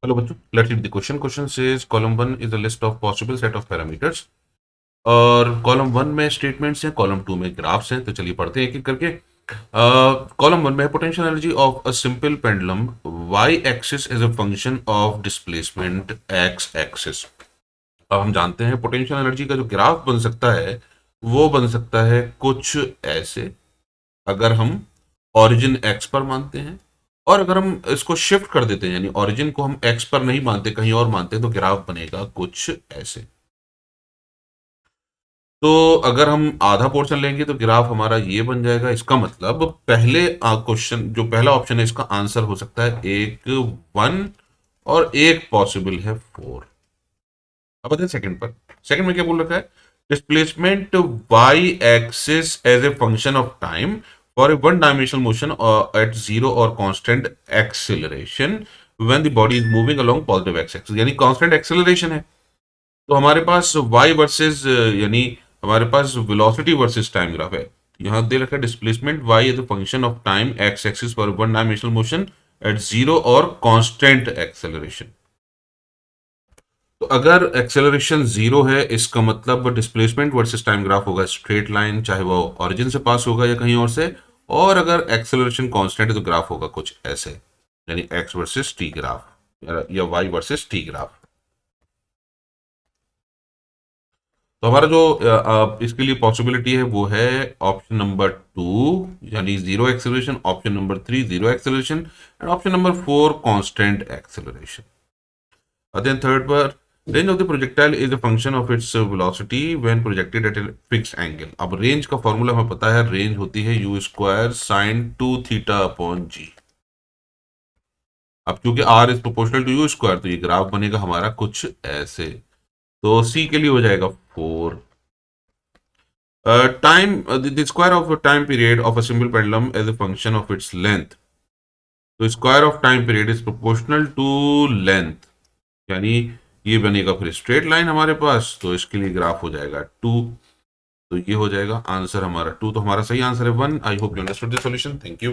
Hello बच्चों, let's read the question. Question says column 1 is a list of possible set of parameters. और column 1 में statements हैं, column 2 में graphs हैं। तो चलिए पढ़ते हैं एक एक करके। कॉलम 1 में है potential energy of a simple pendulum Y axis as a function of displacement X axis. अब हम जानते हैं पोटेंशियल एनर्जी का जो ग्राफ बन सकता है वो बन सकता है कुछ ऐसे, अगर हम ओरिजिन एक्स पर मानते हैं। और अगर हम इसको शिफ्ट कर देते हैं, यानी ओरिजिन को हम एक्स पर नहीं मानते, कहीं और मानते हैं, तो ग्राफ बनेगा कुछ ऐसे। तो अगर हम आधा पोर्शन लेंगे तो ग्राफ हमारा ये बन जाएगा। इसका मतलब पहले क्वेश्चन, जो पहला ऑप्शन है, इसका आंसर हो सकता है एक 1 और एक पॉसिबल है 4। अब बताए सेकंड पर। सेकंड में क्या बोल रखा है? Displacement Y axis as a function of time for a one dimensional motion at zero और constant acceleration when the body is moving along positive X axis. यानी कांस्टेंट एक्सेलरेशन है, तो हमारे पास वाई वर्सेस, यानी हमारे पास वेलोसिटी वर्सेस टाइम ग्राफ है। यहां दे रखा है displacement Y as a function of time X axis for one dimensional motion at zero और कांस्टेंट एक्सेलरेशन। तो अगर एक्सेलरेशन जीरो है, इसका मतलब डिस्प्लेसमेंट वर्सेस टाइम ग्राफ होगा स्ट्रेट लाइन, चाहे वो ओरिजिन से पास होगा या कहीं और से। और अगर एक्सेलरेशन कांस्टेंट है तो ग्राफ होगा कुछ ऐसे, यानी एक्स वर्सेस टी ग्राफ या वाई वर्सेस टी ग्राफ। तो हमारा जो इसके लिए पॉसिबिलिटी है वो है ऑप्शन नंबर 2, यानी zero acceleration, option number 3 zero acceleration, and option number 4 constant acceleration. Then third पर range of the projectile is a function of its velocity when projected at a fixed angle. अब range का formula हमें पता है, range होती है U square sine 2 theta upon G. अब चूंकि R is proportional to U square, तो ये ग्राफ बनेगा हमारा कुछ ऐसे। तो सी के लिए हो जाएगा 4। Time, the square of a time period of a simple pendulum as a function of its length. तो square of time period is proportional to length, यानी ये बनेगा फिर स्ट्रेट लाइन हमारे पास। तो इसके लिए ग्राफ हो जाएगा 2। तो ये हो जाएगा आंसर हमारा 2। तो हमारा सही आंसर है 1। I hope you understood the solution. Thank you.